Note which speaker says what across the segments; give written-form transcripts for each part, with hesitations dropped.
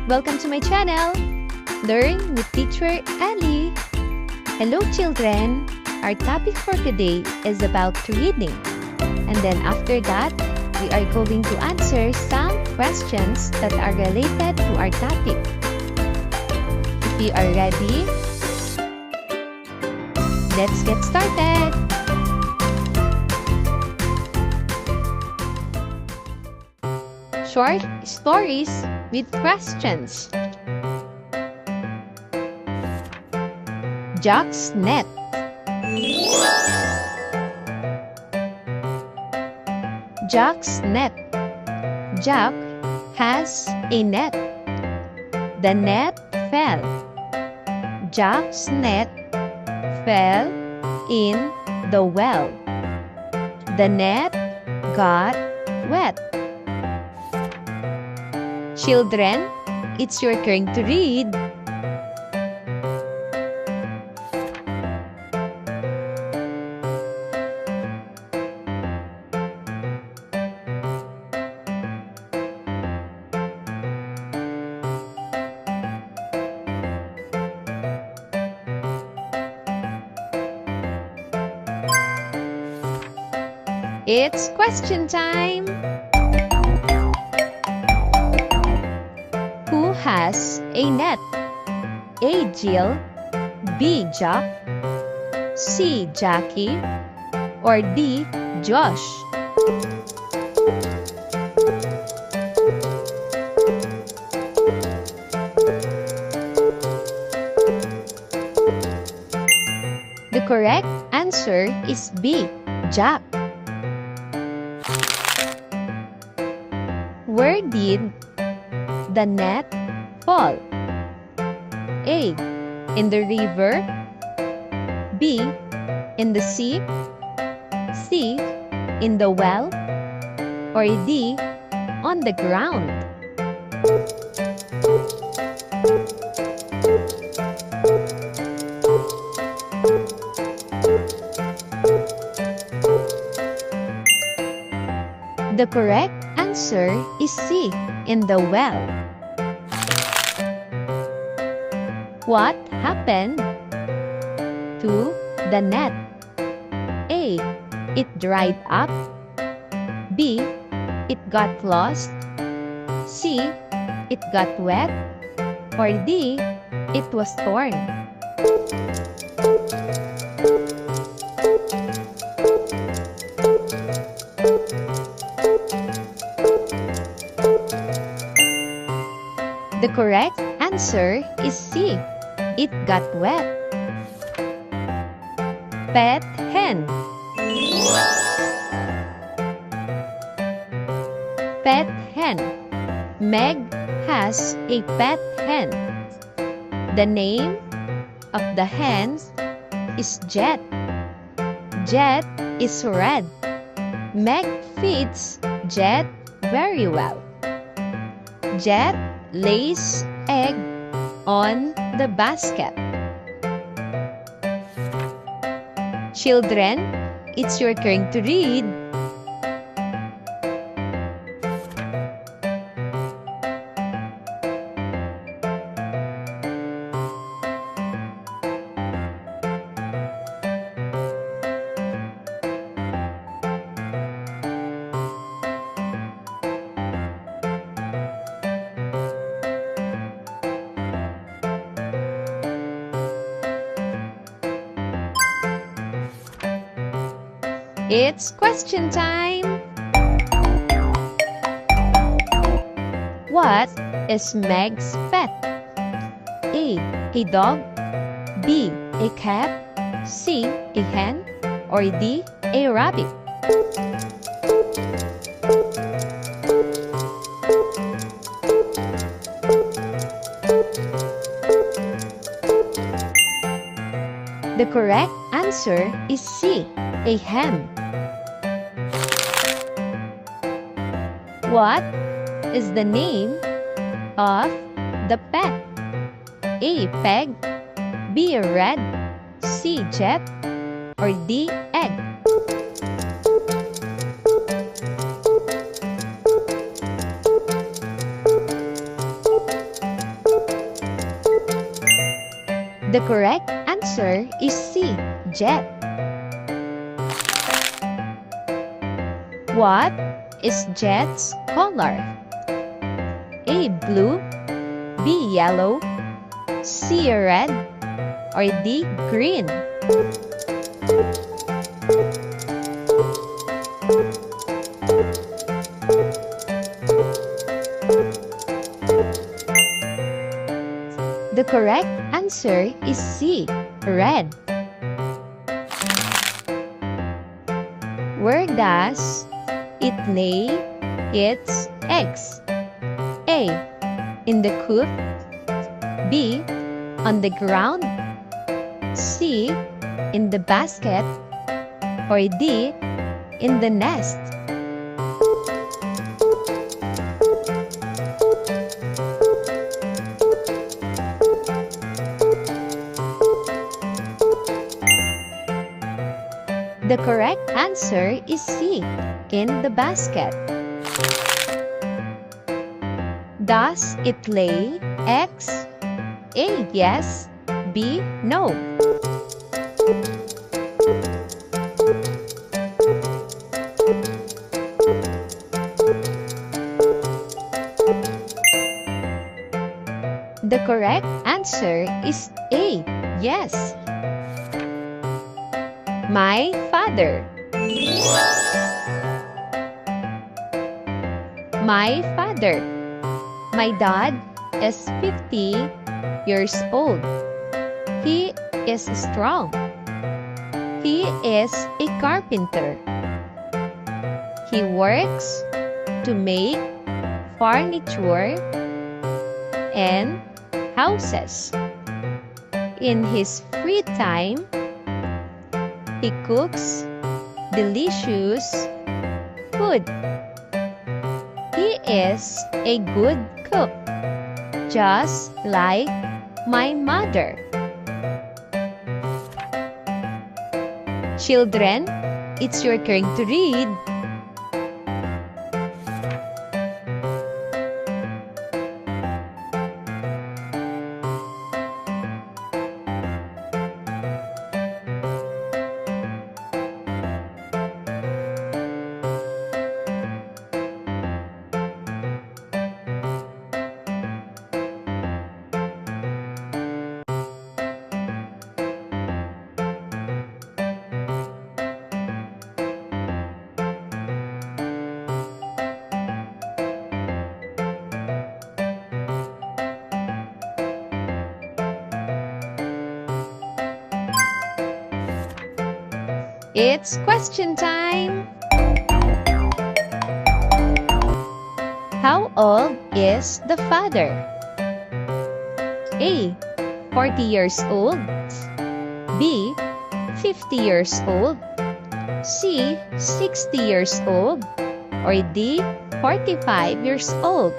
Speaker 1: Welcome to my channel, Learn with Teacher Ali. Hello children, our topic for today is about reading. And then after that, we are going to answer some questions that are related to our topic. If you are ready, let's get started. Short stories with questions. Jack's net. Jack's net. Jack has a net. The net fell. Jack's net fell in the well. The net got wet. Children, it's your turn to read. It's question time! Who has a net? A. Jill, B. Jack, C. Jackie, or D. Josh? The correct answer is B. Jack. Where did the net fall? A. In the river, B. In the sea, C. In the well, or D. On the ground? The correct answer is C. In the well. What happened to the net? A. It dried up, B. It got lost, C. It got wet, or D. It was torn? The correct answer is C. It got wet. Pet hen. Pet hen. Meg has a pet hen. The name of the hen is Jet. Jet is red. Meg feeds Jet very well. Jet lays egg on the basket. Children, it's your turn to read. It's question time! What is Meg's pet? A. A dog, B. A cat, C. A hen, or D. A rabbit? The correct answer is C. A hen. What is the name of the pet? A. Peg, B. Red, C. Jet, or D. Egg? The correct answer is C, jet. What is jet's color? A, blue, B, yellow, C, red, or D, green? The correct answer is C, red. Where does it lay its eggs? A, in the coop, B, on the ground, C, in the basket, or D, in the nest? The correct answer is C, in the basket. Does it lay eggs? A, yes, B, no. The correct answer is A, yes. My father. My father. My dad is 50 years old. He is strong. He is a carpenter. He works to make furniture and houses. In his free time, he cooks delicious food. He is a good cook, just like my mother. Children, it's your turn to read. It's question time! How old is the father? A, 40 years old, B, 50 years old, C, 60 years old, or D, 45 years old?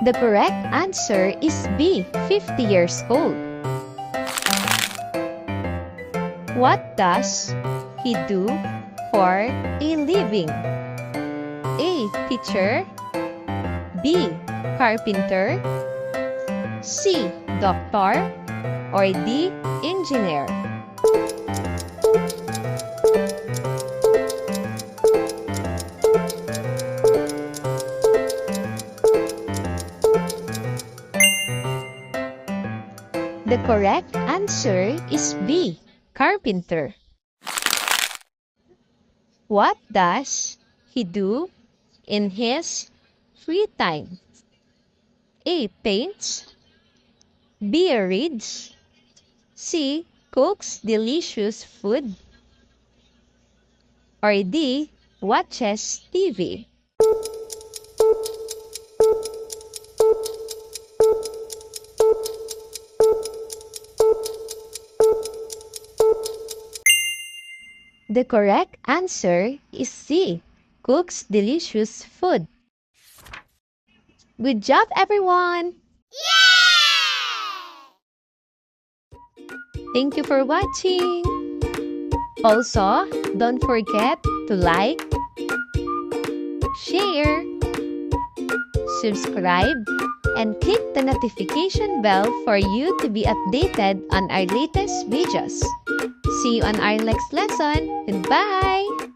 Speaker 1: The correct answer is B, 50 years old. What does he do for a living? A, teacher, B, carpenter, C, doctor, or D, engineer? The correct answer is B, carpenter. What does he do in his free time? A, paints, B, reads, C, cooks delicious food, or D, watches TV? The correct answer is C, cooks delicious food. Good job, everyone! Yay! Thank you for watching! Also, don't forget to like, share, subscribe, and click the notification bell for you to be updated on our latest videos. See you on our next lesson. Goodbye!